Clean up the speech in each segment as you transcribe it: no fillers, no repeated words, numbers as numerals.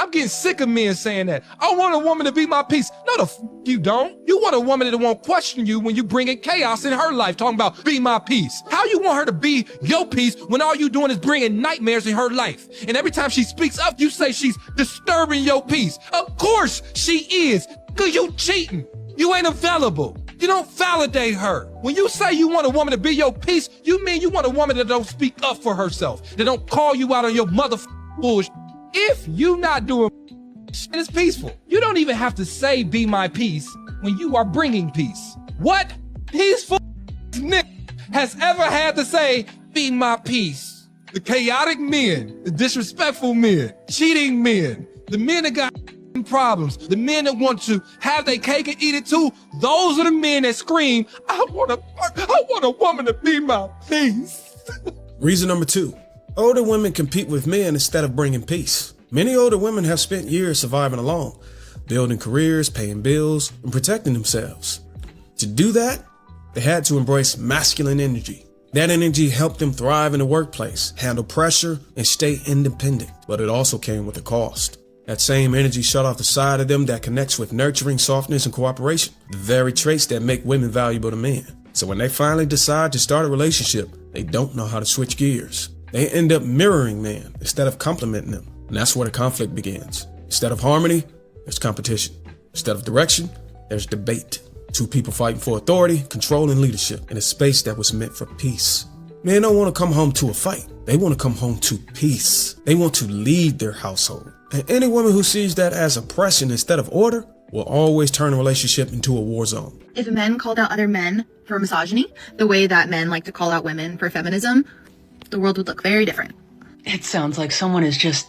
I'm getting sick of men saying that. I want a woman to be my peace. No, you don't. You want a woman that won't question you when you bring in chaos in her life, talking about be my peace. How you want her to be your peace when all you doing is bringing nightmares in her life? And every time she speaks up, you say she's disturbing your peace. Of course she is, because you cheating. You ain't available. You don't validate her. When you say you want a woman to be your peace, you mean you want a woman that don't speak up for herself, that don't call you out on your bullshit. If you not doing shit, it's peaceful. You don't even have to say be my peace when you are bringing peace. What peaceful nigga has ever had to say be my peace? The chaotic men, the disrespectful men, cheating men, the men that got problems, the men that want to have their cake and eat it too, those are the men that scream, I want a woman to be my peace. Reason number 2, older women compete with men instead of bringing peace. Many older women have spent years surviving alone, building careers, paying bills, and protecting themselves. To do that, they had to embrace masculine energy. That energy helped them thrive in the workplace, handle pressure, and stay independent. But it also came with a cost. That same energy shut off the side of them that connects with nurturing, softness, and cooperation, the very traits that make women valuable to men. So when they finally decide to start a relationship, they don't know how to switch gears. They end up mirroring men instead of complimenting them. And that's where the conflict begins. Instead of harmony, there's competition. Instead of direction, there's debate. Two people fighting for authority, control, and leadership in a space that was meant for peace. Men don't want to come home to a fight. They want to come home to peace. They want to lead their household. And any woman who sees that as oppression instead of order will always turn a relationship into a war zone. If men called out other men for misogyny, the way that men like to call out women for feminism, the world would look very different. It sounds like someone is just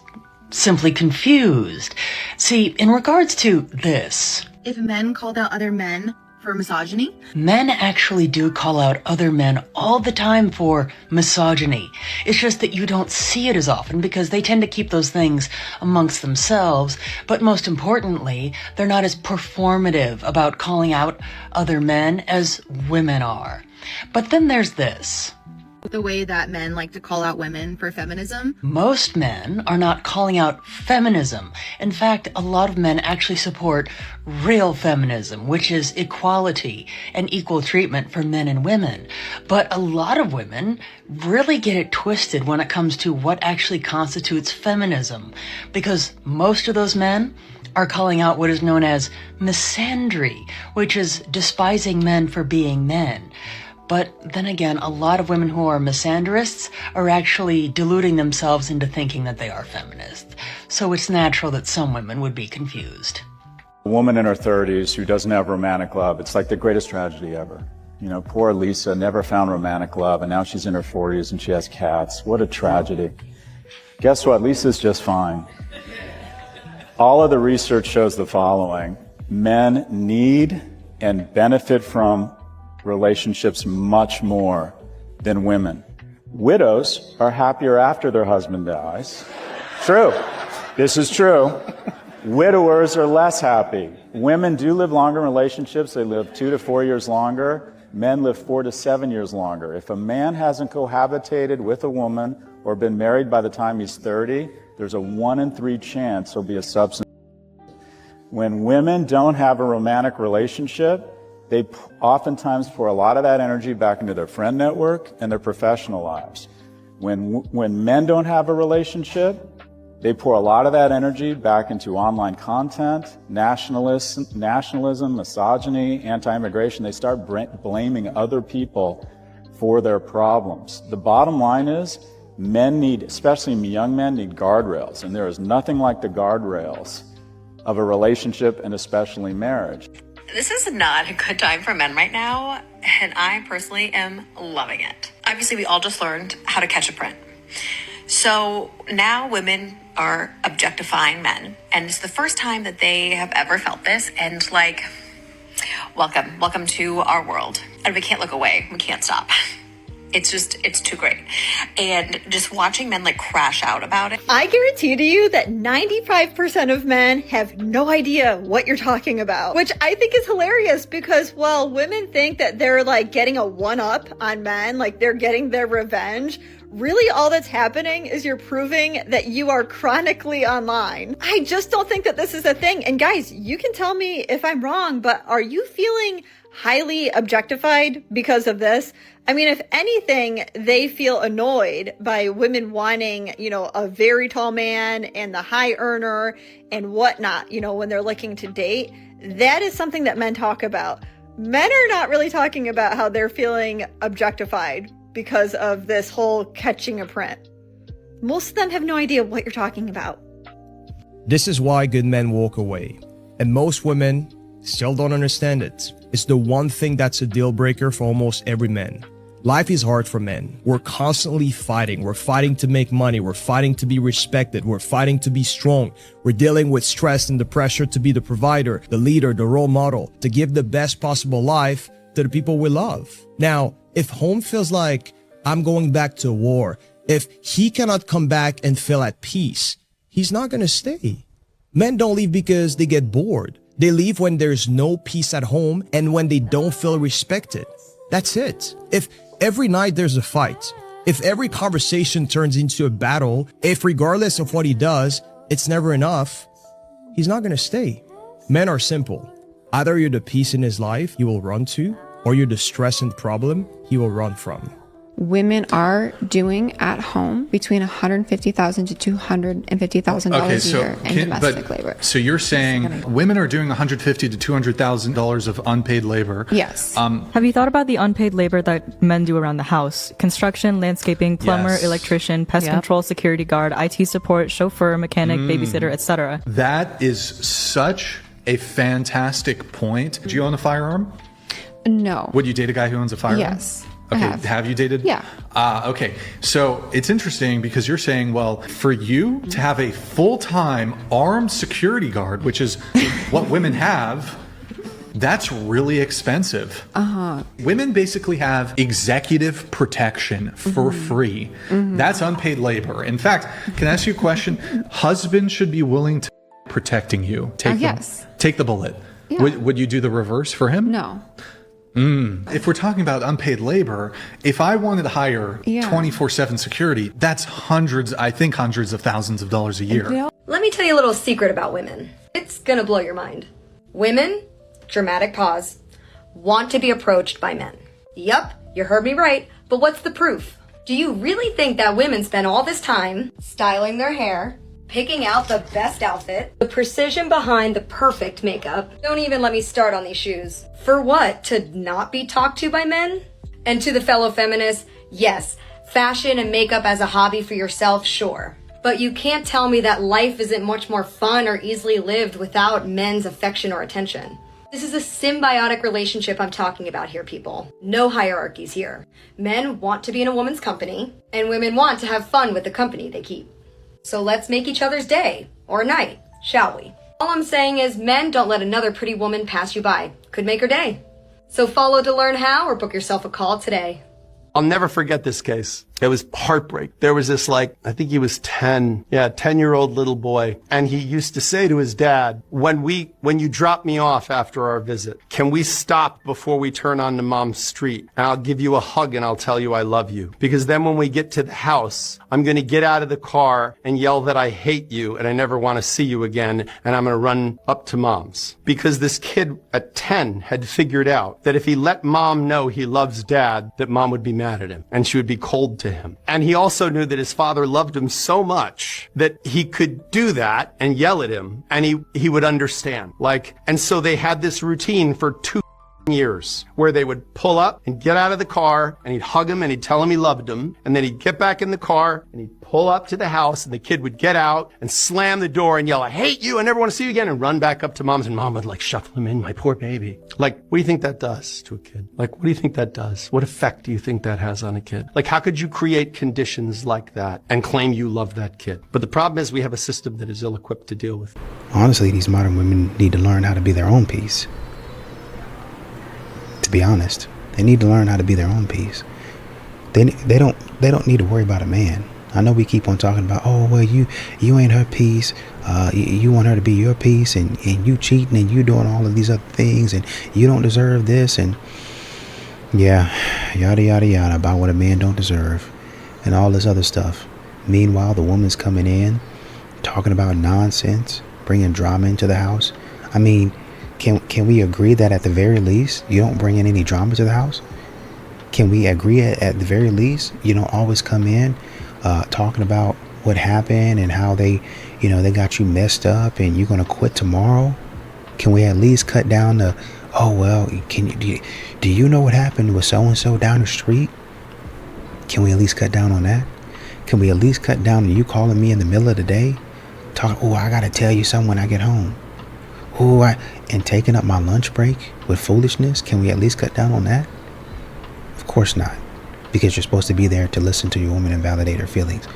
simply confused. See, in regards to this, If men called out other men for misogyny, men actually do call out other men all the time for misogyny. It's just that you don't see it as often because they tend to keep those things amongst themselves. But most importantly, they're not as performative about calling out other men as women are. But then there's this. the way that men like to call out women for feminism. Most men are not calling out feminism. In fact, a lot of men actually support real feminism, which is equality and equal treatment for men and women. But a lot of women really get it twisted when it comes to what actually constitutes feminism, because most of those men are calling out what is known as misandry, which is despising men for being men. But then again, a lot of women who are misandrists are actually deluding themselves into thinking that they are feminists. So it's natural that some women would be confused. A woman in her 30s who doesn't have romantic love, it's like the greatest tragedy ever. You know, poor Lisa never found romantic love, and now she's in her 40s and she has cats. What a tragedy. Guess what? Lisa's just fine. All of the research shows the following. Men need and benefit from relationships much more than women. Widows are happier after their husband dies. True. This is true. Widowers are less happy. Women do live longer in relationships. They live 2 to 4 years longer. Men live 4 to 7 years longer. If a man hasn't cohabitated with a woman or been married by the time he's 30, there's a 1 in 3 chance he'll be a substance. When women don't have a romantic relationship, they oftentimes pour a lot of that energy back into their friend network and their professional lives. When men don't have a relationship, they pour a lot of that energy back into online content, nationalism, misogyny, anti-immigration. They start blaming other people for their problems. The bottom line is, men need, especially young men, need guardrails, and there is nothing like the guardrails of a relationship, and especially marriage. This is not a good time for men right now, and I personally am loving it. Obviously, we all just learned how to catch a print. So now women are objectifying men, and it's the first time that they have ever felt this, and like, welcome to our world. And we can't look away, we can't stop. It's too great. And just watching men like crash out about it. I guarantee to you that 95% of men have no idea what you're talking about, which I think is hilarious because while women think that they're like getting a one-up on men, like they're getting their revenge, really all that's happening is you're proving that you are chronically online. I just don't think that this is a thing. And guys, you can tell me if I'm wrong, but are you feeling highly objectified because of this? I mean, if anything, they feel annoyed by women wanting, a very tall man and the high earner and whatnot, when they're looking to date. That is something that men talk about. Men are not really talking about how they're feeling objectified because of this whole catching a print. Most of them have no idea what you're talking about. This is why good men walk away. And most women still don't understand it. It's the one thing that's a deal breaker for almost every man. Life is hard for men. We're constantly fighting. We're fighting to make money. We're fighting to be respected. We're fighting to be strong. We're dealing with stress and the pressure to be the provider, the leader, the role model, to give the best possible life to the people we love. Now, if home feels like I'm going back to war, if he cannot come back and feel at peace, he's not going to stay. Men don't leave because they get bored. They leave when there's no peace at home and when they don't feel respected. That's it. If every night there's a fight, if every conversation turns into a battle, if regardless of what he does, it's never enough, he's not going to stay. Men are simple. Either you're the peace in his life he will run to, or you're the stress and problem he will run from. Women are doing at home between $150,000 to $250,000 a year in domestic labor. So you're saying women are doing $150,000 to $200,000 of unpaid labor? Yes. Have you thought about the unpaid labor that men do around the house? Construction, landscaping, plumber, electrician, pest control, security guard, IT support, chauffeur, mechanic, babysitter, etc. That is such a fantastic point. Do you own a firearm? No. Would you date a guy who owns a firearm? Yes. Okay, have you dated? Yeah. Okay, so it's interesting because you're saying, well, for you to have a full-time armed security guard, which is what women have, that's really expensive. Women basically have executive protection for free. That's unpaid labor. In fact, can I ask you a question? Husbands should be willing to protecting you. Take the bullet. Yeah. Would you do the reverse for him? No. If we're talking about unpaid labor, if I wanted to hire 24/7 security, that's hundreds of thousands of dollars a year. Let me tell you a little secret about women. It's gonna blow your mind. Women, dramatic pause, want to be approached by men. Yup, you heard me right, but what's the proof? Do you really think that women spend all this time styling their hair, picking out the best outfit, the precision behind the perfect makeup? Don't even let me start on these shoes. For what? To not be talked to by men? And to the fellow feminists, yes, fashion and makeup as a hobby for yourself, sure. But you can't tell me that life isn't much more fun or easily lived without men's affection or attention. This is a symbiotic relationship I'm talking about here, people. No hierarchies here. Men want to be in a woman's company, and women want to have fun with the company they keep. So let's make each other's day, or night, shall we? All I'm saying is men don't let another pretty woman pass you by. Could make her day. So follow to learn how or book yourself a call today. I'll never forget this case. It was heartbreak. There was this I think he was 10-year-old little boy. And he used to say to his dad, when you drop me off after our visit, can we stop before we turn onto Mom's street? And I'll give you a hug and I'll tell you I love you. Because then when we get to the house, I'm going to get out of the car and yell that I hate you and I never want to see you again. And I'm going to run up to Mom's. Because this kid at 10 had figured out that if he let Mom know he loves Dad, that Mom would be mad at him and she would be cold to him. And he also knew that his father loved him so much that he could do that and yell at him and he would understand. And so they had this routine for 2 years where they would pull up and get out of the car and he'd hug him and he'd tell him he loved him. And then he'd get back in the car and he'd pull up to the house and the kid would get out and slam the door and yell, I hate you, I never want to see you again, and run back up to Mom's, and Mom would shuffle him in, my poor baby. What do you think that does to a kid? What do you think that does? What effect do you think that has on a kid? How could you create conditions like that and claim you love that kid? But the problem is we have a system that is ill-equipped to deal with. Honestly, these modern women need to learn how to be their own peace. To be honest, they need to learn how to be their own peace. They don't need to worry about a man. I know we keep on talking about, oh, well, you ain't her piece. You want her to be your piece, and you cheating and you doing all of these other things, and you don't deserve this, and yada, yada, yada about what a man don't deserve. and all this other stuff. Meanwhile, the woman's coming in, talking about nonsense, bringing drama into the house. I mean, can we agree that at the very least, you don't bring in any drama to the house? Can we agree at the very least, you don't always come in talking about what happened and how they got you messed up and you're going to quit tomorrow? Can we at least cut down the, oh, well, do you know what happened with so-and-so down the street? Can we at least cut down on that? Can we at least cut down on you calling me in the middle of the day? Oh, I got to tell you something when I get home. And taking up my lunch break with foolishness. Can we at least cut down on that? Of course not. Because you're supposed to be there to listen to your woman and validate her feelings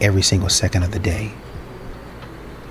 every single second of the day.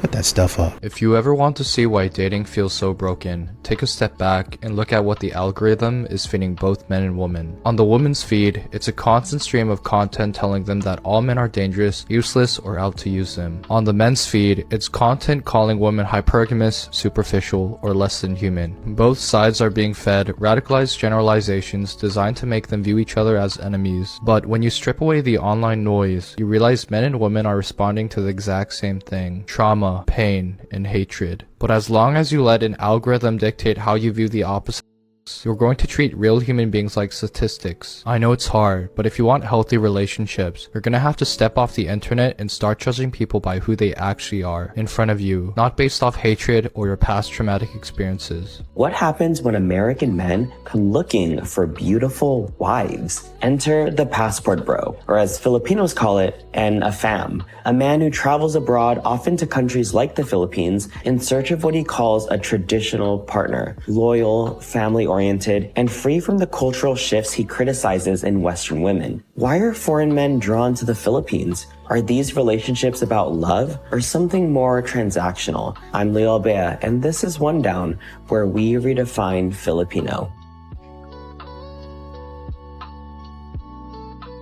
Put that stuff up. If you ever want to see why dating feels so broken, take a step back and look at what the algorithm is feeding both men and women. On the woman's feed, it's a constant stream of content telling them that all men are dangerous, useless, or out to use them. On the men's feed, it's content calling women hypergamous, superficial, or less than human. Both sides are being fed radicalized generalizations designed to make them view each other as enemies. But when you strip away the online noise, you realize men and women are responding to the exact same thing: trauma, pain, and hatred. But as long as you let an algorithm dictate how you view the opposite, you're going to treat real human beings like statistics. I know it's hard, but if you want healthy relationships, you're gonna have to step off the internet and start judging people by who they actually are in front of you, not based off hatred or your past traumatic experiences. What happens when American men come looking for beautiful wives? Enter the passport bro, or as Filipinos call it, an AFAM, a man who travels abroad, often to countries like the Philippines, in search of what he calls a traditional partner, loyal, family-oriented, and free from the cultural shifts he criticizes in Western women. Why are foreign men drawn to the Philippines? Are these relationships about love or something more transactional? I'm Leo Bea, and this is One Down, where we redefine Filipino.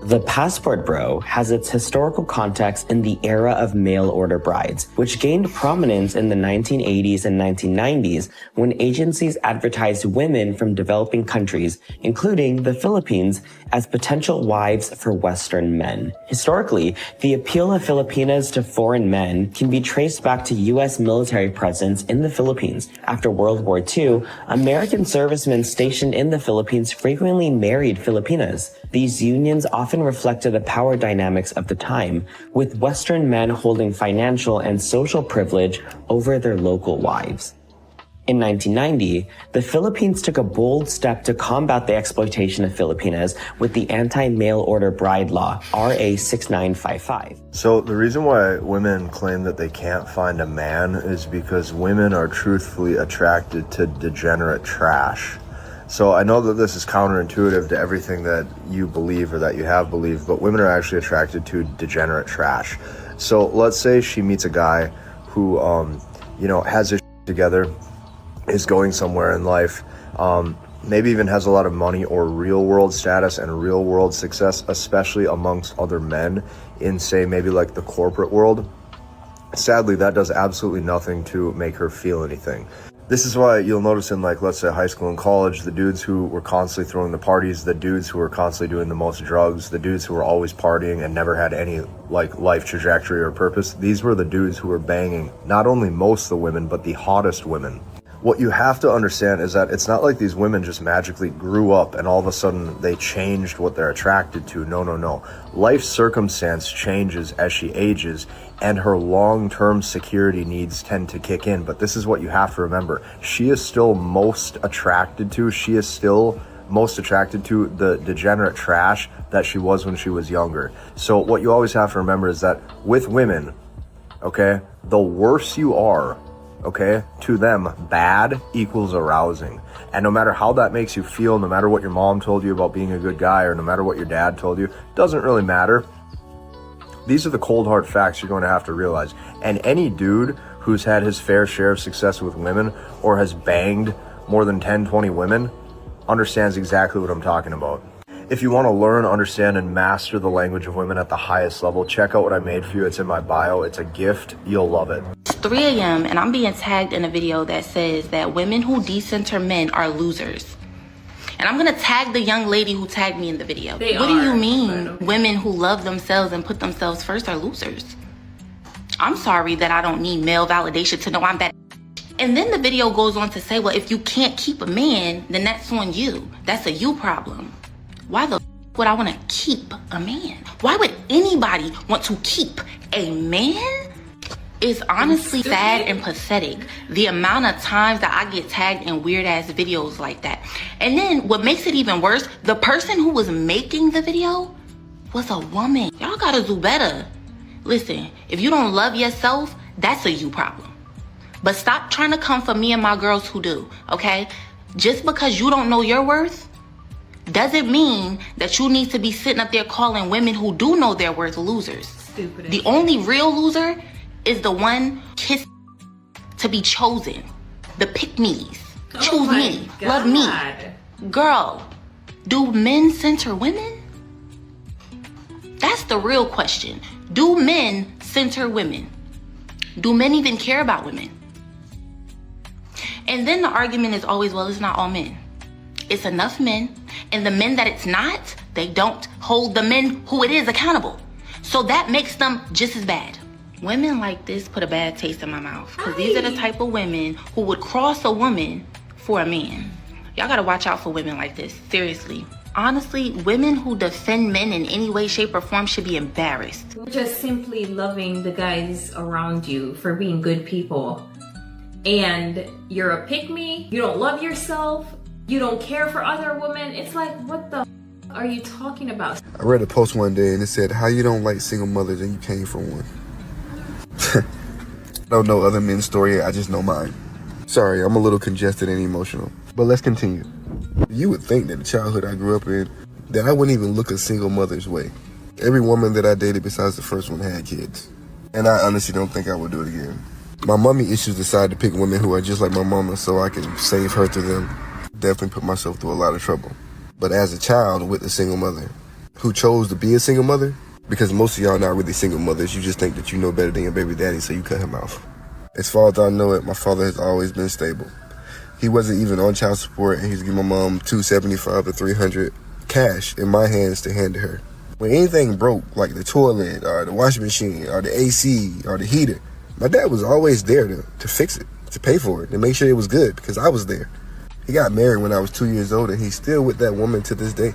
The passport bro has its historical context in the era of mail-order brides, which gained prominence in the 1980s and 1990s when agencies advertised women from developing countries, including the Philippines, as potential wives for Western men. Historically, the appeal of Filipinas to foreign men can be traced back to U.S. military presence in the Philippines. After World War II, American servicemen stationed in the Philippines frequently married Filipinas. These unions often reflected the power dynamics of the time, with Western men holding financial and social privilege over their local wives. In 1990, the Philippines took a bold step to combat the exploitation of Filipinas with the Anti-Mail Order Bride Law, RA 6955. So the reason why women claim that they can't find a man is because women are truthfully attracted to degenerate trash. So I know that this is counterintuitive to everything that you believe or that you have believed, but women are actually attracted to degenerate trash. So let's say she meets a guy who, has his shit together, is going somewhere in life, maybe even has a lot of money or real world status and real world success, especially amongst other men in, say, maybe like the corporate world. Sadly, that does absolutely nothing to make her feel anything. This is why you'll notice in, like, let's say high school and college, the dudes who were constantly throwing the parties, the dudes who were constantly doing the most drugs, the dudes who were always partying and never had any, like, life trajectory or purpose, these were the dudes who were banging not only most of the women, but the hottest women. What you have to understand is that it's not like these women just magically grew up and all of a sudden they changed what they're attracted to. No. Life circumstance changes as she ages and her long-term security needs tend to kick in. But this is what you have to remember. She is still most attracted to the degenerate trash that she was when she was younger. So what you always have to remember is that with women, okay, the worse you are, okay, to them, bad equals arousing. And no matter how that makes you feel, no matter what your mom told you about being a good guy, or no matter what your dad told you, doesn't really matter. These are the cold hard facts you're going to have to realize. And any dude who's had his fair share of success with women or has banged more than 10, 20 women understands exactly what I'm talking about. If you want to learn, understand, and master the language of women at the highest level, check out what I made for you. It's in my bio. It's a gift. You'll love it. It's 3 a.m. and I'm being tagged in a video that says that women who decenter men are losers. And I'm gonna tag the young lady who tagged me in the video. What do you mean women who love themselves and put themselves first are losers? I'm sorry that I don't need male validation to know I'm bad. And then the video goes on to say, well, if you can't keep a man, then that's on you. That's a you problem. Why the would I want to keep a man? Why would anybody want to keep a man? It's honestly sad and pathetic, the amount of times that I get tagged in weird ass videos like that. And then what makes it even worse, the person who was making the video was a woman. Y'all gotta do better. Listen, if you don't love yourself, that's a you problem. But stop trying to come for me and my girls who do, okay? Just because you don't know your worth doesn't mean that you need to be sitting up there calling women who do know their worth losers. Stupid. The only real loser is the one kiss to be chosen. The pick-me's. Choose me. God. Love me. Girl, do men center women? That's the real question. Do men center women? Do men even care about women? And then the argument is always, well, it's not all men. It's enough men. And the men that it's not, they don't hold the men who it is accountable. So that makes them just as bad. Women like this put a bad taste in my mouth. Because these are the type of women who would cross a woman for a man. Y'all gotta watch out for women like this. Seriously. Honestly, women who defend men in any way, shape, or form should be embarrassed. Just simply loving the guys around you for being good people. And you're a pick-me, you don't love yourself, you don't care for other women. It's like, what the are you talking about? I read a post one day and it said, how you don't like single mothers and you came from one. I don't know other men's story, I just know mine. Sorry, I'm a little congested and emotional. But let's continue. You would think that the childhood I grew up in, that I wouldn't even look a single mother's way. Every woman that I dated besides the first one had kids. And I honestly don't think I would do it again. My mommy issues decided to pick women who are just like my mama so I can save her through them. Definitely put myself through a lot of trouble. But as a child with a single mother who chose to be a single mother, because most of y'all are not really single mothers, you just think that you know better than your baby daddy, so you cut him off. As far as I know it, my father has always been stable. He wasn't even on child support, and he's giving my mom $275 to $300 cash in my hands to hand to her. When anything broke, like the toilet or the washing machine or the AC or the heater, my dad was always there to fix it, to pay for it, to make sure it was good, because I was there. He got married when I was 2 years old, and he's still with that woman to this day.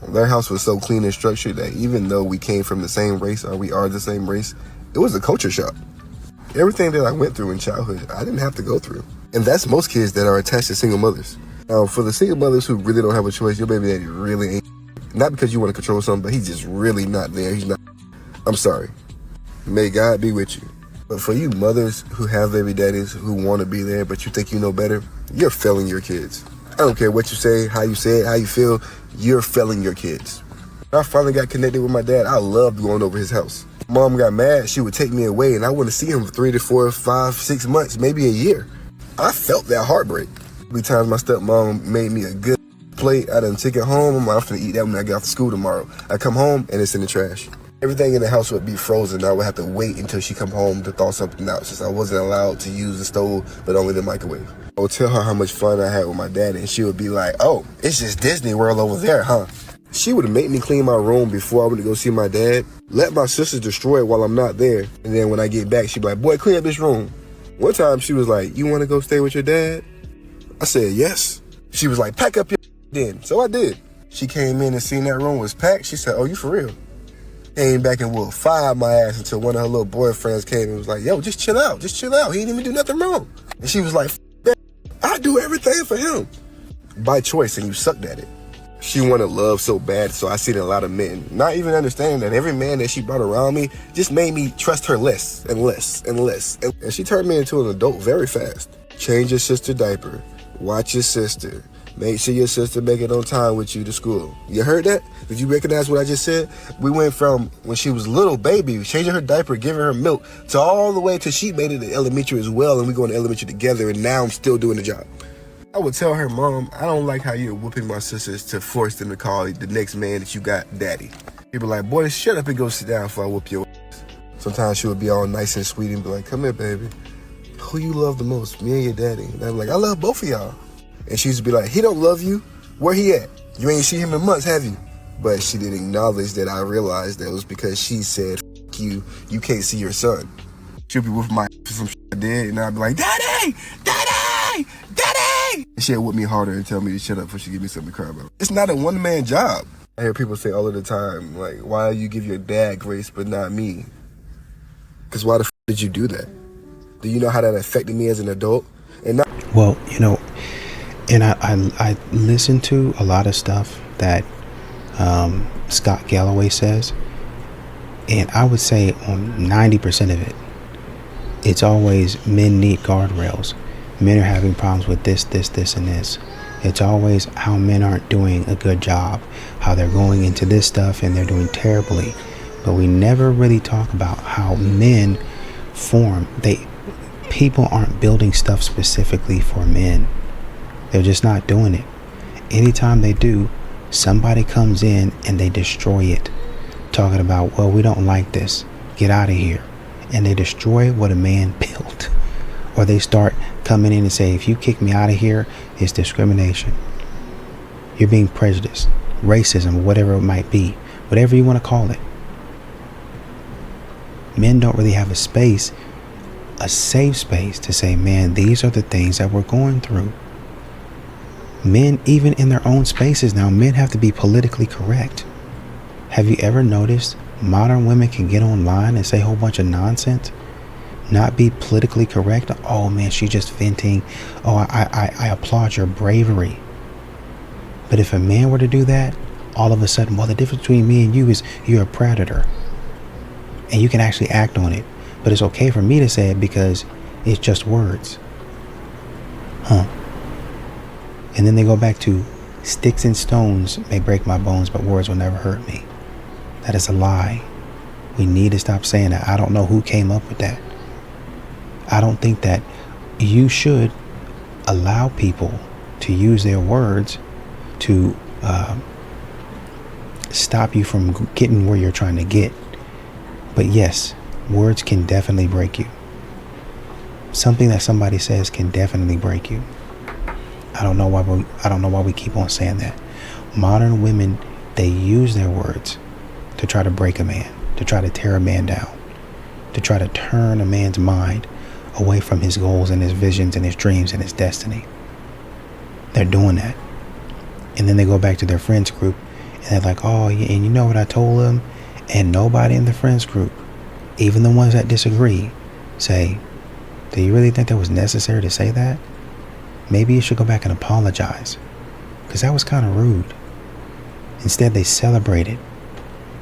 Their house was so clean and structured that even though we came from the same race, or we are the same race, it was a culture shock. Everything that I went through in childhood, I didn't have to go through. And that's most kids that are attached to single mothers. Now, for the single mothers who really don't have a choice, your baby daddy really ain't. Not because you want to control something, but he's just really not there. He's not. I'm sorry. May God be with you. But for you mothers who have baby daddies who want to be there, but you think you know better, you're failing your kids. I don't care what you say it, how you feel, you're failing your kids. When I finally got connected with my dad, I loved going over his house. Mom got mad, she would take me away, and I wouldn't see him for 3 to 4, 5, 6 months, maybe a year. I felt that heartbreak. Every time my stepmom made me a good plate, I done take it home, I'm gonna eat that when I get off to school tomorrow. I come home, and it's in the trash. Everything in the house would be frozen. I would have to wait until she come home to thaw something out, since I wasn't allowed to use the stove, but only the microwave. I would tell her how much fun I had with my daddy, and she would be like, oh, it's just Disney World over there, huh? She would make me clean my room before I went to go see my dad, let my sisters destroy it while I'm not there, and then when I get back, she'd be like, boy, clean up this room. One time, she was like, you want to go stay with your dad? I said, yes. She was like, pack up your then. So I did. She came in and seen that room was packed. She said, oh, you for real? Came back and would fire my ass until one of her little boyfriends came and was like, yo, just chill out. Just chill out. He didn't even do nothing wrong. And she was like, I do everything for him. By choice, and you sucked at it. She wanted love so bad, so I seen a lot of men not even understanding that every man that she brought around me just made me trust her less and less and less. And she turned me into an adult very fast. Change your sister diaper. Watch your sister. Make sure your sister make it on time with you to school. You heard that? Did you recognize what I just said? We went from when she was a little baby, changing her diaper, giving her milk, to all the way till she made it to elementary as well, and we going to elementary together, and now I'm still doing the job. I would tell her, Mom, I don't like how you're whooping my sisters to force them to call the next man that you got daddy. People like, boy, shut up and go sit down before I whoop your ass. Sometimes she would be all nice and sweet and be like, come here, baby. Who you love the most, me or your daddy? And I'm like, I love both of y'all. And she used to be like, he don't love you. Where he at? You ain't seen him in months, have you? But she didn't acknowledge that I realized that it was because she said, F you, you can't see your son. She'll be with my for some shit I did, and I'll be like, Daddy! Daddy! Daddy! And she'll whip me harder and tell me to shut up before she give me something to cry about. It's not a one-man job. I hear people say all of the time, like, why you give your dad grace but not me? Because why the f did you do that? Do you know how that affected me as an adult? And not Well, you know, and I listen to a lot of stuff that Scott Galloway says, and I would say on 90% of it, it's always men need guardrails. Men are having problems with this, and this. It's always how men aren't doing a good job, how they're going into this stuff and they're doing terribly. But we never really talk about how men form. People aren't building stuff specifically for men. They're just not doing it. Anytime they do, somebody comes in and they destroy it, talking about, well, we don't like this, get out of here. And they destroy what a man built. Or they start coming in and say, if you kick me out of here, it's discrimination. You're being prejudiced, racism, whatever it might be, whatever you want to call it. Men don't really have a space, a safe space to say, man, these are the things that we're going through. Men, even in their own spaces now, men have to be politically correct. Have you ever noticed modern women can get online and say a whole bunch of nonsense, not be politically correct? Oh man, she's just venting. Oh, I applaud your bravery. But if a man were to do that, all of a sudden, well, the difference between me and you is you're a predator. And you can actually act on it. But it's okay for me to say it because it's just words. And then they go back to sticks and stones may break my bones, but words will never hurt me. That is a lie. We need to stop saying that. I don't know who came up with that. I don't think that you should allow people to use their words to stop you from getting where you're trying to get. But yes, words can definitely break you. Something that somebody says can definitely break you. I don't know why we keep on saying that. Modern women, they use their words to try to break a man, to try to tear a man down, to try to turn a man's mind away from his goals and his visions and his dreams and his destiny. They're doing that. And then they go back to their friends group and they're like, oh, and you know what I told them? And nobody in the friends group, even the ones that disagree, say, do you really think that was necessary to say that? Maybe you should go back and apologize, because that was kind of rude. Instead, they celebrate it.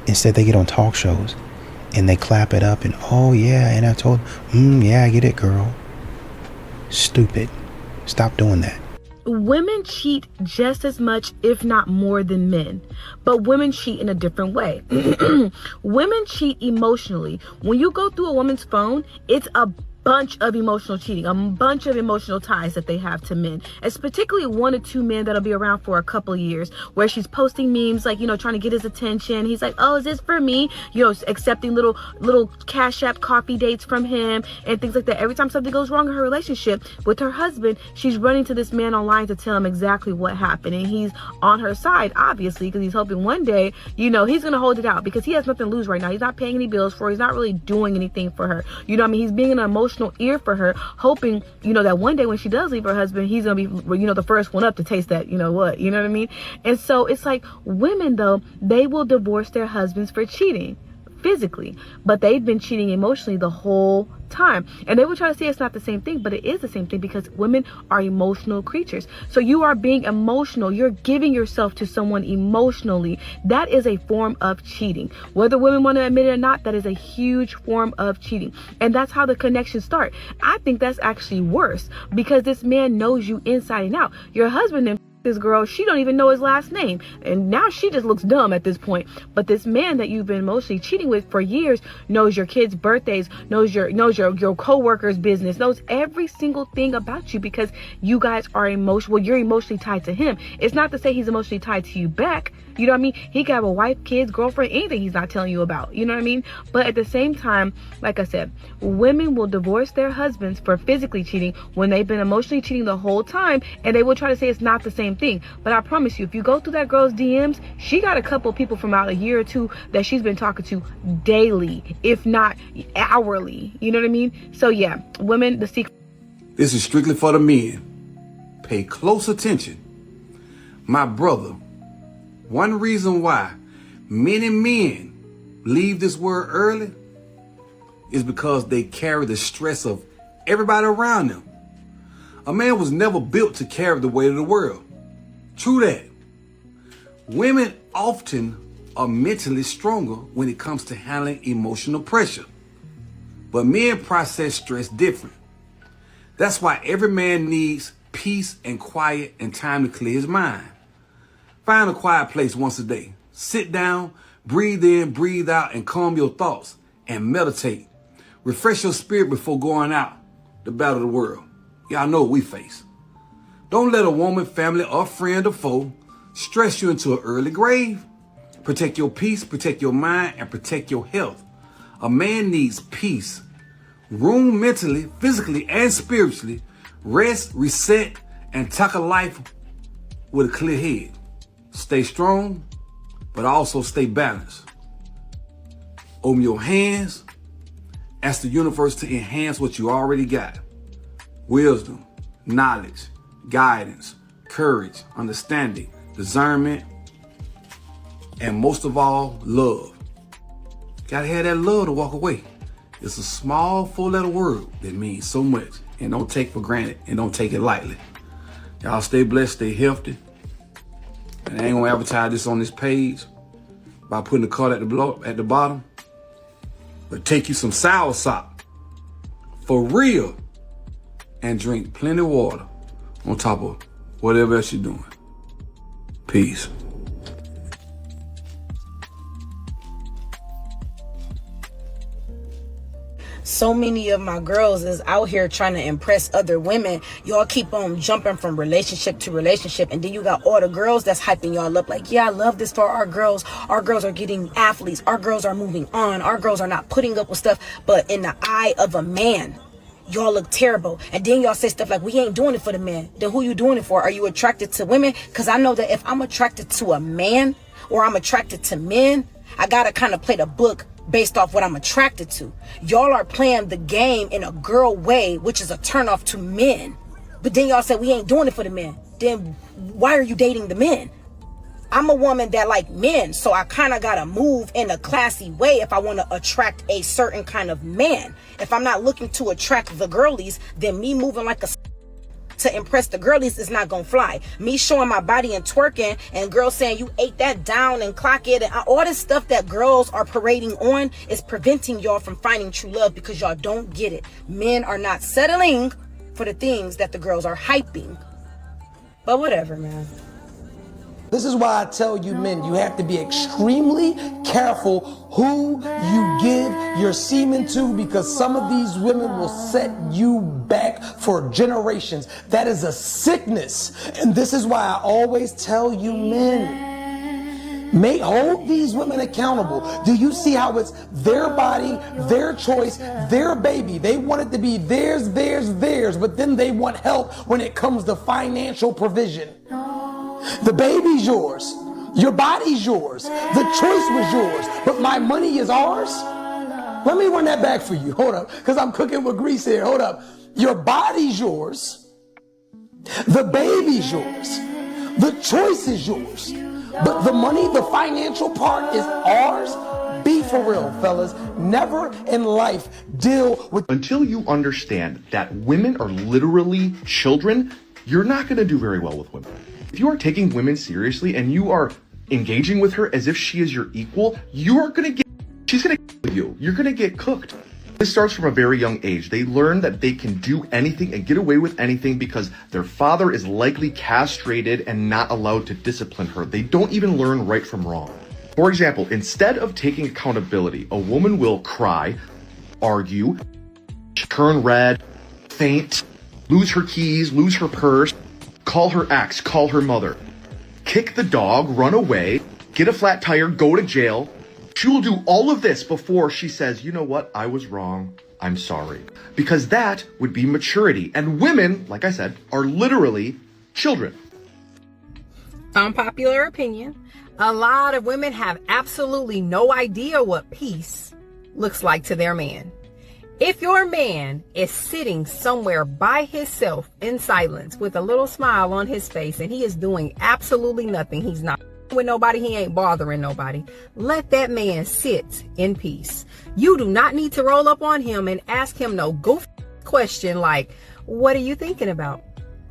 Instead, they get on talk shows and they clap it up and, oh yeah, and I told, yeah, I get it, girl. Stupid. Stop doing that. Women cheat just as much, if not more, than men, but women cheat in a different way. Women cheat emotionally. When you go through a woman's phone, it's a bunch of emotional cheating, a bunch of emotional ties that they have to men. It's particularly 1 or 2 men that'll be around for a couple of years, where she's posting memes, like, you know, trying to get his attention. He's like, oh, is this for me? You know, accepting little Cash App coffee dates from him and things like that. Every time something goes wrong in her relationship with her husband, she's running to this man online to tell him exactly what happened. And he's on her side, obviously, because he's hoping one day, you know, he's going to hold it out, because he has nothing to lose right now. He's not paying any bills for her. He's not really doing anything for her. You know what I mean? He's being an emotional ear for her, hoping, you know, that one day when she does leave her husband, he's gonna be, you know, the first one up to taste that, you know what, you know what I mean? And so it's like, women though, they will divorce their husbands for cheating physically, but they've been cheating emotionally the whole time. And they will try to say it's not the same thing, but it is the same thing, because women are emotional creatures. So you are being emotional. You're giving yourself to someone emotionally. That is a form of cheating. Whether women want to admit it or not, that is a huge form of cheating. And that's how the connections start. I think that's actually worse, because this man knows you inside and out. Your husband and this girl, she don't even know his last name, and now she just looks dumb at this point. But this man that you've been emotionally cheating with for years knows your kids' birthdays, knows your your coworker's business, knows every single thing about you because you guys are emotional. Well, you're emotionally tied to him. It's not to say he's emotionally tied to you back. You know what I mean? He could have a wife, kids, girlfriend, anything he's not telling you about. You know what I mean? But at the same time, like I said, women will divorce their husbands for physically cheating when they've been emotionally cheating the whole time, and they will try to say it's not the same thing. But I promise you, if you go through that girl's DMs, she got a couple people from out a year or two that she's been talking to daily, if not hourly. You know what I mean? So yeah, women, the secret. This is strictly for the men. Pay close attention. My brother, one reason why many men leave this world early is because they carry the stress of everybody around them. A man was never built to carry the weight of the world. True that. Women often are mentally stronger when it comes to handling emotional pressure. But men process stress different. That's why every man needs peace and quiet and time to clear his mind. Find a quiet place once a day. Sit down, breathe in, breathe out, and calm your thoughts and meditate. Refresh your spirit before going out to battle the world. Y'all know what we face. Don't let a woman, family, or friend or foe stress you into an early grave. Protect your peace, protect your mind, and protect your health. A man needs peace, room mentally, physically, and spiritually, rest, reset, and tackle life with a clear head. Stay strong, but also stay balanced. Open your hands. Ask the universe to enhance what you already got. Wisdom, knowledge, guidance, courage, understanding, discernment, and most of all, love. Gotta have that love to walk away. It's a small 4-letter word that means so much, and don't take for granted and don't take it lightly. Y'all stay blessed, stay healthy. And I ain't gonna advertise this on this page by putting the card at the bottom. But take you some soursop for real and drink plenty of water on top of whatever else you're doing. Peace. So many of my girls is out here trying to impress other women. Y'all keep on jumping from relationship to relationship, and then you got all the girls that's hyping y'all up like, yeah, I love this for our girls. Our girls are getting athletes. Our girls are moving on. Our girls are not putting up with stuff. But in the eye of a man, y'all look terrible. And then y'all say stuff like, we ain't doing it for the men. Then who you doing it for? Are you attracted to women? Because I know that if I'm attracted to a man or I'm attracted to men, I gotta kind of play the book based off what I'm attracted to. Y'all are playing the game in a girl way, which is a turnoff to men. But then y'all said we ain't doing it for the men. Then why are you dating the men? I'm a woman that like men, so I kind of gotta move in a classy way if I want to attract a certain kind of man. If I'm not looking to attract the girlies, then me moving like a to impress the girlies is not gonna fly. Me showing my body and twerking and girls saying you ate that down and clock it and all this stuff that girls are parading on is preventing y'all from finding true love because y'all don't get it. Men are not settling for the things that the girls are hyping. But whatever, man. This is why I tell you men, you have to be extremely careful who you give your semen to, because some of these women will set you back for generations. That is a sickness. And this is why I always tell you men, hold these women accountable. Do you see how it's their body, their choice, their baby? They want it to be theirs, but then they want help when it comes to financial provision. The baby's yours. Your body's yours. The choice was yours. But my money is ours? Let me run that back for you. Hold up. Because I'm cooking with grease here. Hold up. Your body's yours. The baby's yours. The choice is yours. But the money, the financial part is ours. Be for real, fellas. Never in life deal with... Until you understand that women are literally children, you're not going to do very well with women. If you are taking women seriously and you are engaging with her as if she is your equal, she's going to kill you. You're going to get cooked. This starts from a very young age. They learn that they can do anything and get away with anything because their father is likely castrated and not allowed to discipline her. They don't even learn right from wrong. For example, instead of taking accountability, a woman will cry, argue, turn red, faint, lose her keys, lose her purse, call her ex, call her mother, kick the dog, run away, get a flat tire, go to jail. She will do all of this before she says, you know what, I was wrong, I'm sorry. Because that would be maturity. And women, like I said, are literally children. Unpopular opinion. A lot of women have absolutely no idea what peace looks like to their man. If your man is sitting somewhere by himself in silence with a little smile on his face and he is doing absolutely nothing, he's not with nobody, he ain't bothering nobody, let that man sit in peace. You do not need to roll up on him and ask him no goofy question like, what are you thinking about?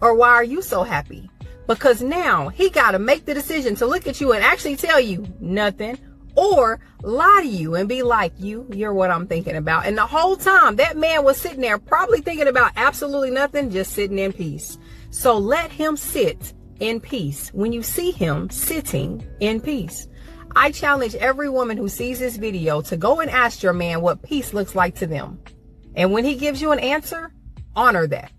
Or why are you so happy? Because now he got to make the decision to look at you and actually tell you nothing, or lie to you and be like, you're what I'm thinking about. And the whole time that man was sitting there probably thinking about absolutely nothing, just sitting in peace. So let him sit in peace when you see him sitting in peace. I challenge every woman who sees this video to go and ask your man what peace looks like to them. And when he gives you an answer, honor that.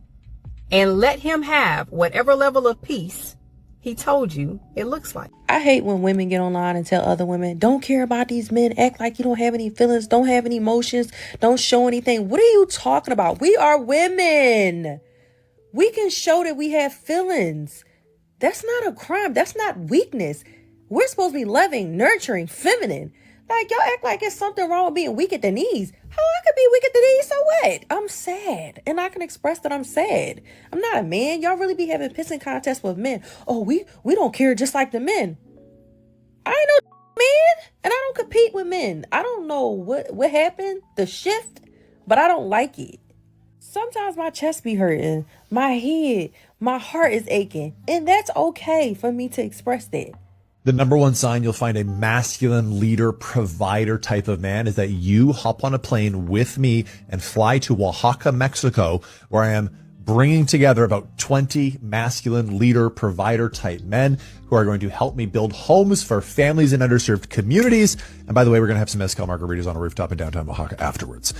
And let him have whatever level of peace he told you it looks like. I hate when women get online and tell other women, don't care about these men, act like you don't have any feelings, don't have any emotions, don't show anything. What are you talking about? We are women. We can show that we have feelings. That's not a crime. That's not weakness. We're supposed to be loving, nurturing, feminine. Like, y'all act like it's something wrong with being weak at the knees. How I could be weak at the knees, so what? I'm sad. And I can express that I'm sad. I'm not a man. Y'all really be having pissing contests with men. Oh, we don't care just like the men. I ain't no man. And I don't compete with men. I don't know what happened, the shift, but I don't like it. Sometimes my chest be hurting, my head, my heart is aching. And that's okay for me to express that. The number one sign you'll find a masculine leader, provider type of man is that you hop on a plane with me and fly to Oaxaca, Mexico, where I am bringing together about 20 masculine leader, provider type men who are going to help me build homes for families in underserved communities. And by the way, we're going to have some mezcal margaritas on a rooftop in downtown Oaxaca afterwards.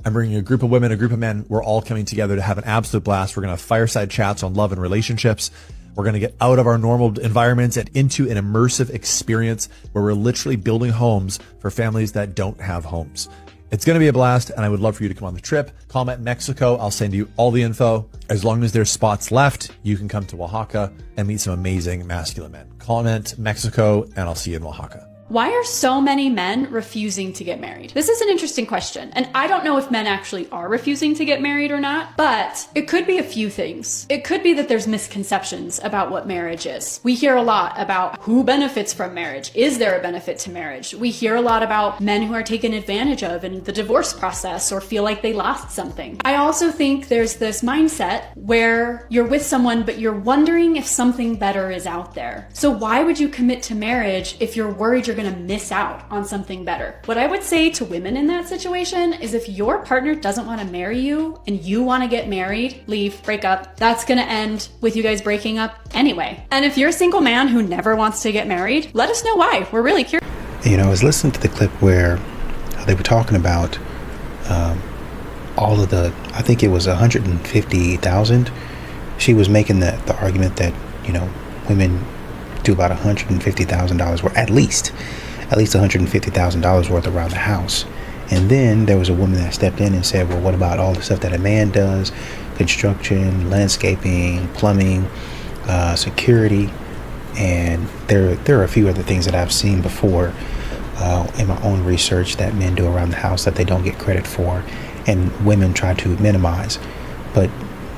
I'm bringing a group of women, a group of men. We're all coming together to have an absolute blast. We're going to have fireside chats on love and relationships. We're going to get out of our normal environments and into an immersive experience where we're literally building homes for families that don't have homes. It's going to be a blast, and I would love for you to come on the trip. Comment Mexico. I'll send you all the info. As long as there's spots left, you can come to Oaxaca and meet some amazing masculine men. Comment Mexico, and I'll see you in Oaxaca. Why are so many men refusing to get married? This is an interesting question, and I don't know if men actually are refusing to get married or not, but it could be a few things. It could be that there's misconceptions about what marriage is. We hear a lot about who benefits from marriage. Is there a benefit to marriage? We hear a lot about men who are taken advantage of in the divorce process or feel like they lost something. I also think there's this mindset where you're with someone, but you're wondering if something better is out there. So why would you commit to marriage if you're worried you're going to miss out on something better? What I would say to women in that situation is if your partner doesn't want to marry you and you want to get married, leave, break up. That's going to end with you guys breaking up anyway. And if you're a single man who never wants to get married, let us know why. We're really curious. You know, I was listening to the clip where they were talking about all of the, I think it was 150,000. She was making the argument that, you know, women do about $150,000 worth, at least $150,000 worth around the house. And then there was a woman that stepped in and said, well, what about all the stuff that a man does? Construction, landscaping, plumbing, security. And there are a few other things that I've seen before in my own research that men do around the house that they don't get credit for and women try to minimize. But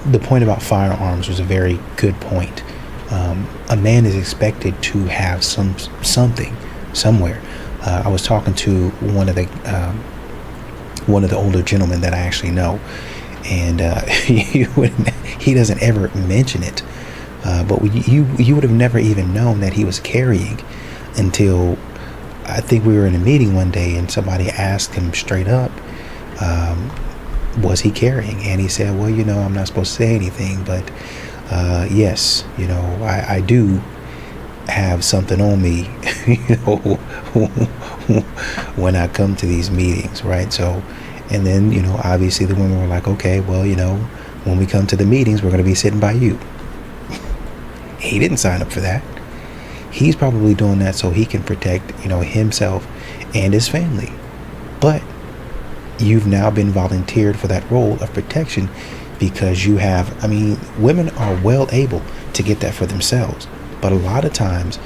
the point about firearms was a very good point. A man is expected to have something somewhere. I was talking to one of the older gentlemen that I actually know, and he doesn't ever mention it. But you would have never even known that he was carrying until I think we were in a meeting one day and somebody asked him straight up, was he carrying? And he said, well, you know, I'm not supposed to say anything, but yes, you know, I do have something on me, you know, when I come to these meetings, right? So And then, obviously the women were like, okay, well, when we come to the meetings, we're going to be sitting by you. He didn't sign up for that. He's probably doing that so he can protect, himself and his family. But you've now been volunteered for that role of protection because you have, women are well able to get that for themselves. But a lot of times,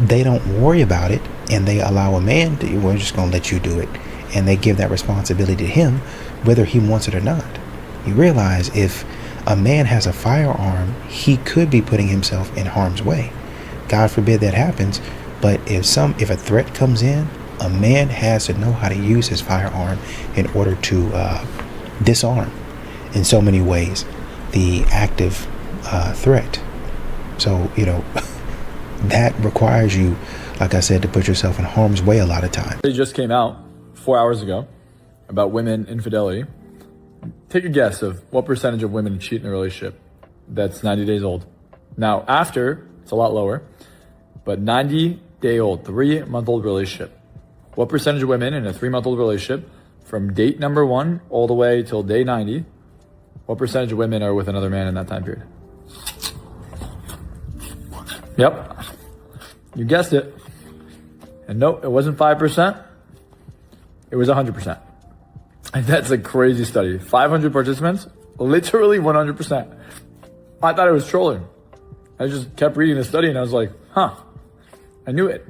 they don't worry about it and they allow a man to, we're just going to let you do it. And they give that responsibility to him, whether he wants it or not. You realize if a man has a firearm, he could be putting himself in harm's way. God forbid that happens. But if a threat comes in, a man has to know how to use his firearm in order to disarm, in so many ways, the active threat. So, that requires you, like I said, to put yourself in harm's way a lot of times. It just came out 4 hours ago about women infidelity. Take a guess of what percentage of women cheat in a relationship that's 90 days old. Now, after, it's a lot lower, but 90-day-old, 3-month-old relationship. What percentage of women in a 3-month-old relationship, from date number 1 all the way till day 90, what percentage of women are with another man in that time period? Yep. You guessed it. And no, it wasn't 5%. It was 100%. And that's a crazy study. 500 participants, literally 100%. I thought it was trolling. I just kept reading the study and I was like, I knew it.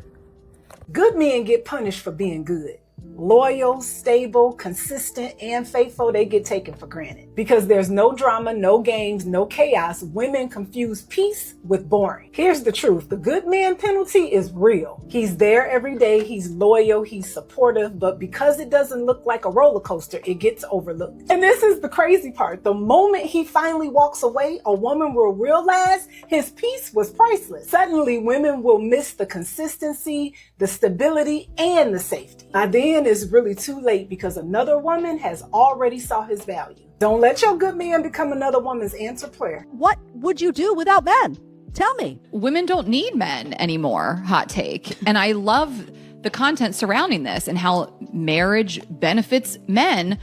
Good men get punished for being good. Loyal, stable, consistent, and faithful, they get taken for granted. Because there's no drama, no games, no chaos, women confuse peace with boring. Here's the truth. The good man penalty is real. He's there every day, he's loyal, he's supportive, but because it doesn't look like a roller coaster, it gets overlooked. And this is the crazy part. The moment he finally walks away, a woman will realize his peace was priceless. Suddenly, women will miss the consistency, the stability, and the safety. By then, it's really too late because another woman has already saw his value. Don't let your good man become another woman's answer prayer. What would you do without men? Tell me. Women don't need men anymore, hot take. And I love the content surrounding this and how marriage benefits men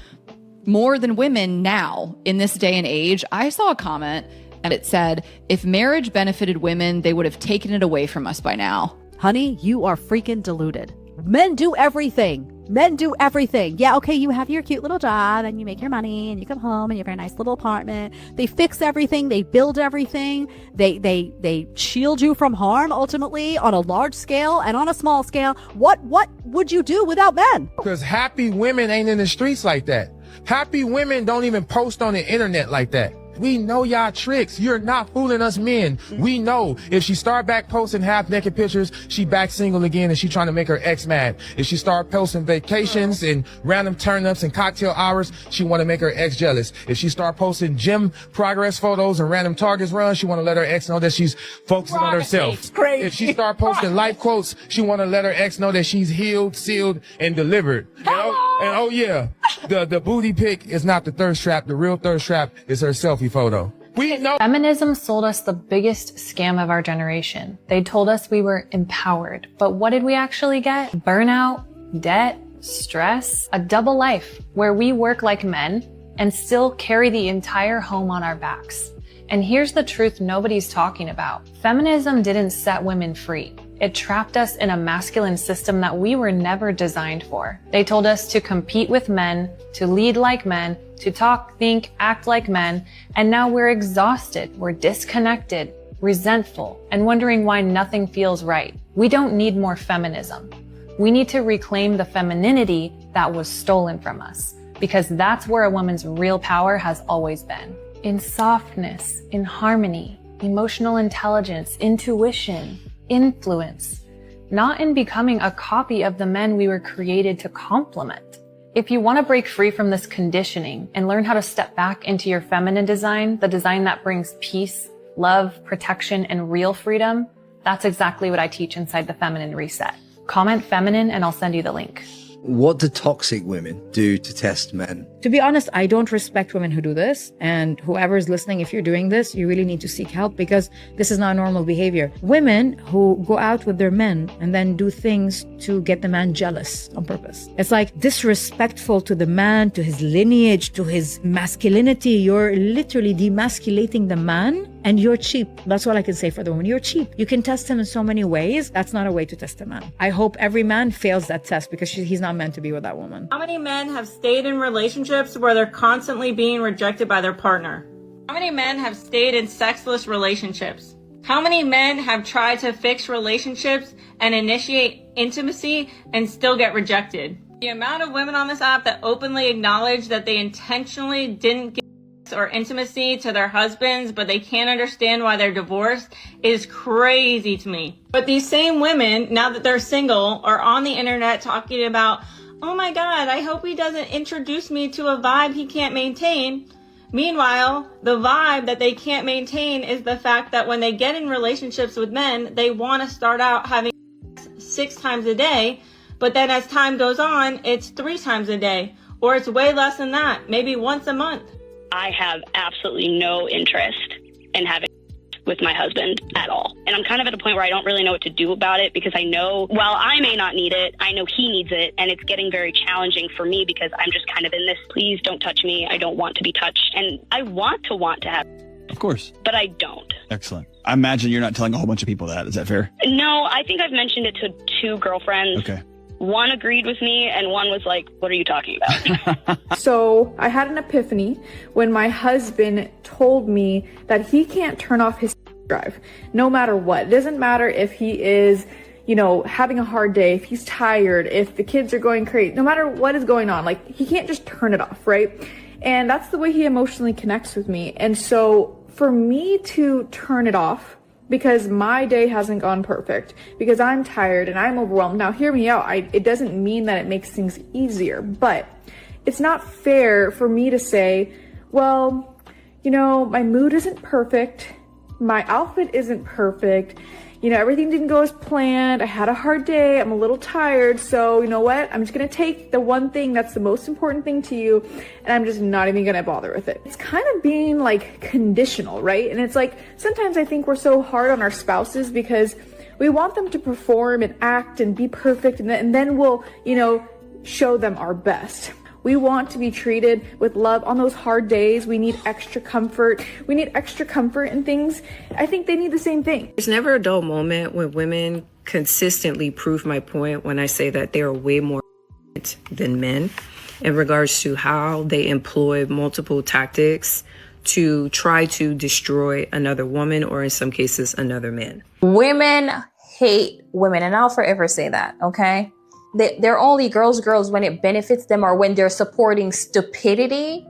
more than women now in this day and age. I saw a comment and it said, if marriage benefited women, they would have taken it away from us by now. Honey, you are freaking deluded. Men do everything. Men do everything. Yeah, okay, you have your cute little job and you make your money and you come home and you have a nice little apartment. They fix everything. They build everything. They shield you from harm ultimately on a large scale and on a small scale. What would you do without men? Because happy women ain't in the streets like that. Happy women don't even post on the internet like that. We know y'all tricks. You're not fooling us men. We know if she start back posting half naked pictures, she back single again and she trying to make her ex mad. If she start posting vacations and random turn-ups and cocktail hours, she want to make her ex jealous. If she start posting gym progress photos and random targets runs, she want to let her ex know that she's focusing on herself. If she start posting life quotes, she want to let her ex know that she's healed, sealed, and delivered. And oh yeah, the booty pic is not the thirst trap. The real thirst trap is her selfie photo. We know. Feminism sold us the biggest scam of our generation. They told us we were empowered, but what did we actually get? Burnout, debt, stress, a double life where we work like men and still carry the entire home on our backs. And here's the truth nobody's talking about. Feminism didn't set women free. It trapped us in a masculine system that we were never designed for. They told us to compete with men, to lead like men, to talk, think, act like men, and now we're exhausted, we're disconnected, resentful, and wondering why nothing feels right. We don't need more feminism. We need to reclaim the femininity that was stolen from us, because that's where a woman's real power has always been. In softness, in harmony, emotional intelligence, intuition, influence, not in becoming a copy of the men we were created to complement. If you want to break free from this conditioning and learn how to step back into your feminine design, the design that brings peace, love, protection, and real freedom, that's exactly what I teach inside the Feminine Reset. Comment feminine and I'll send you the link. What do toxic women do to test men? To be honest, I don't respect women who do this. And whoever is listening, if you're doing this, you really need to seek help because this is not normal behavior. Women who go out with their men and then do things to get the man jealous on purpose. It's like disrespectful to the man, to his lineage, to his masculinity. You're literally demasculating the man and you're cheap. That's all I can say for the woman. You're cheap. You can test him in so many ways. That's not a way to test a man. I hope every man fails that test because he's not meant to be with that woman. How many men have stayed in relationships where they're constantly being rejected by their partner? How many men have stayed in sexless relationships? How many men have tried to fix relationships and initiate intimacy and still get rejected? The amount of women on this app that openly acknowledge that they intentionally didn't give or intimacy to their husbands, but they can't understand why they're divorced is crazy to me. But these same women, now that they're single, are on the internet talking about, oh my God, I hope he doesn't introduce me to a vibe he can't maintain. Meanwhile, the vibe that they can't maintain is the fact that when they get in relationships with men, they want to start out having 6 times a day, but then as time goes on, it's 3 times a day, or it's way less than that, maybe once a month. I have absolutely no interest in having with my husband at all. And I'm kind of at a point where I don't really know what to do about it because I know while I may not need it, I know he needs it. And it's getting very challenging for me because I'm just kind of in this, please don't touch me. I don't want to be touched. And I want to have, Of course. but I don't. Excellent. I imagine you're not telling a whole bunch of people that. Is that fair? No, I think I've mentioned it to 2 girlfriends. Okay. One agreed with me and one was like, what are you talking about? So I had an epiphany when my husband told me that he can't turn off his drive no matter what. It doesn't matter if he is, having a hard day, if he's tired, if the kids are going crazy, no matter what is going on, like he can't just turn it off, right? And that's the way he emotionally connects with me. And so for me to turn it off, because my day hasn't gone perfect, because I'm tired and I'm overwhelmed. Now, hear me out. It doesn't mean that it makes things easier, but it's not fair for me to say, well, my mood isn't perfect. My outfit isn't perfect. Everything didn't go as planned. I had a hard day. I'm a little tired. So you know what? I'm just going to take the one thing that's the most important thing to you, and I'm just not even going to bother with it. It's kind of being like conditional, right? And it's like, sometimes I think we're so hard on our spouses because we want them to perform and act and be perfect. And then we'll, show them our best. We want to be treated with love on those hard days. We need extra comfort. We need extra comfort in things. I think they need the same thing. There's never a dull moment when women consistently prove my point when I say that they are way more than men in regards to how they employ multiple tactics to try to destroy another woman or in some cases another man. Women hate women, and I'll forever say that, okay? They're only girls when it benefits them or when they're supporting stupidity,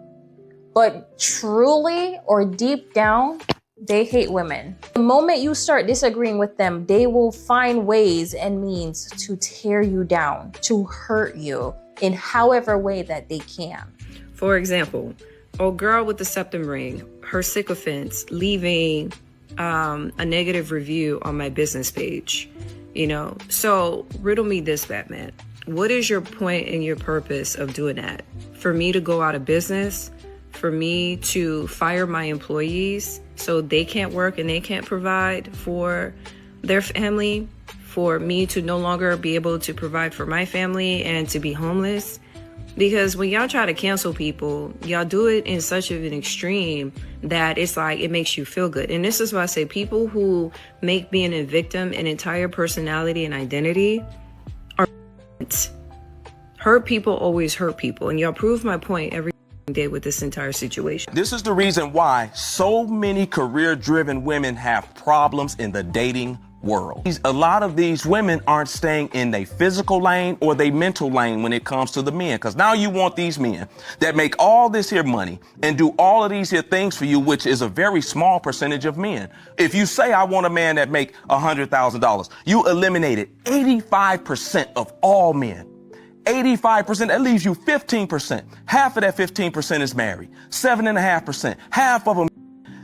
but truly or deep down, they hate women. The moment you start disagreeing with them, they will find ways and means to tear you down, to hurt you in however way that they can. For example, a girl with the septum ring, her sycophants leaving a negative review on my business page. So riddle me this, Batman. What is your point and your purpose of doing that? For me to go out of business? For me to fire my employees so they can't work and they can't provide for their family? For me to no longer be able to provide for my family and to be homeless? Because when y'all try to cancel people, y'all do it in such an extreme that it's like it makes you feel good. And this is why I say people who make being a victim an entire personality and identity are hurt people always hurt people. And y'all prove my point every day with this entire situation. This is the reason why so many career-driven women have problems in the dating world. A lot of these women aren't staying in their physical lane or their mental lane when it comes to the men. Because now you want these men that make all this here money and do all of these here things for you, which is a very small percentage of men. If you say, I want a man that make $100,000, you eliminated 85% of all men. 85%, that leaves you 15%. Half of that 15% is married. 7.5%. Half of them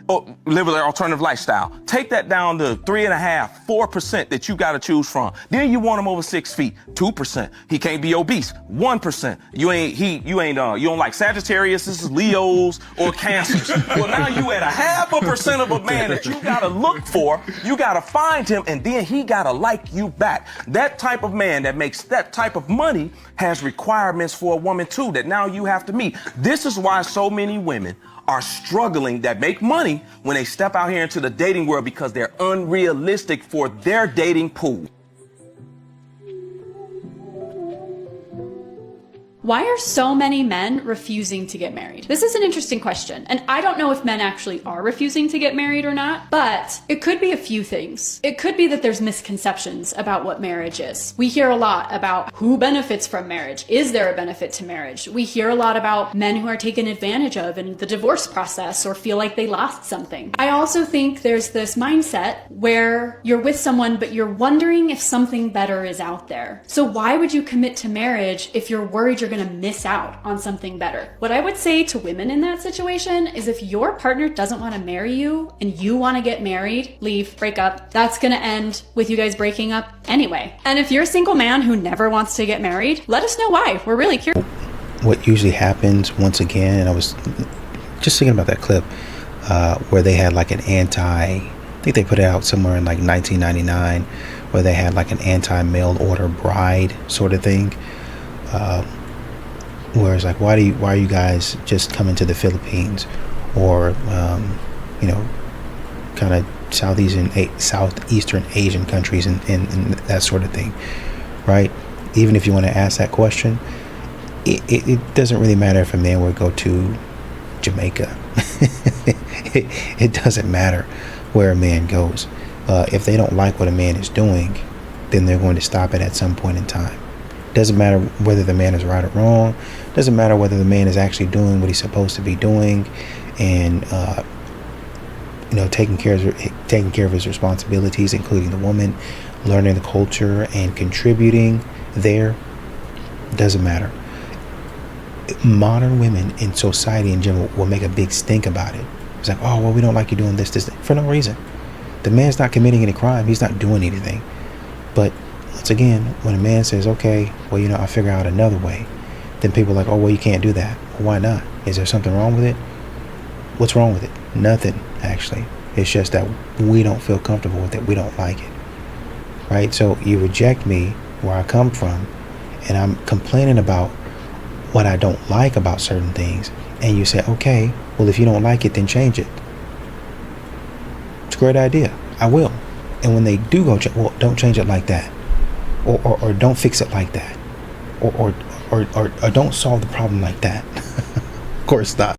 live an alternative lifestyle. Take that down to 3.5%, 4% that you got to choose from. Then you want him over 6 feet, 2%. He can't be obese, 1%. You don't like Sagittarius, Leos, or Cancers. Well, now you at 0.5% of a man that you got to look for. You got to find him, and then he got to like you back. That type of man that makes that type of money has requirements for a woman too that now you have to meet. This is why so many women are struggling that make money when they step out here into the dating world because they're unrealistic for their dating pool. Why are so many men refusing to get married? This is an interesting question, and I don't know if men actually are refusing to get married or not, but it could be a few things. It could be that there's misconceptions about what marriage is. We hear a lot about who benefits from marriage. Is there a benefit to marriage? We hear a lot about men who are taken advantage of in the divorce process or feel like they lost something. I also think there's this mindset where you're with someone, but you're wondering if something better is out there. So why would you commit to marriage if you're worried you're going to miss out on something better? What I would say to women in that situation is if your partner doesn't want to marry you and you want to get married, leave, break up. That's going to end with you guys breaking up anyway. And if you're a single man who never wants to get married, let us know why. We're really curious. What usually happens once again, and I was just thinking about that clip where they had like an I think they put it out somewhere in like 1999, where they had like an anti-mail order bride sort of thing. Where it's like, why are you guys just coming to the Philippines or kind of Southeastern Asian countries and that sort of thing, right? Even if you want to ask that question, it doesn't really matter if a man would go to Jamaica. It doesn't matter where a man goes. If they don't like what a man is doing, then they're going to stop it at some point in time. Doesn't matter whether the man is right or wrong. Doesn't matter whether the man is actually doing what he's supposed to be doing, and taking care of his responsibilities, including the woman, learning the culture and contributing there. Doesn't matter. Modern women in society in general will make a big stink about it. It's like, oh well, we don't like you doing this for no reason. The man's not committing any crime. He's not doing anything. But once again, when a man says, okay, well, I'll figure out another way, then people are like, oh, well, you can't do that. Well, why not? Is there something wrong with it? What's wrong with it? Nothing, actually. It's just that we don't feel comfortable with it. We don't like it, right? So you reject me where I come from, and I'm complaining about what I don't like about certain things, and you say, okay, well, if you don't like it, then change it. It's a great idea. I will. And when they do go, well, don't change it like that. Or don't fix it like that, or don't solve the problem like that. Of course not.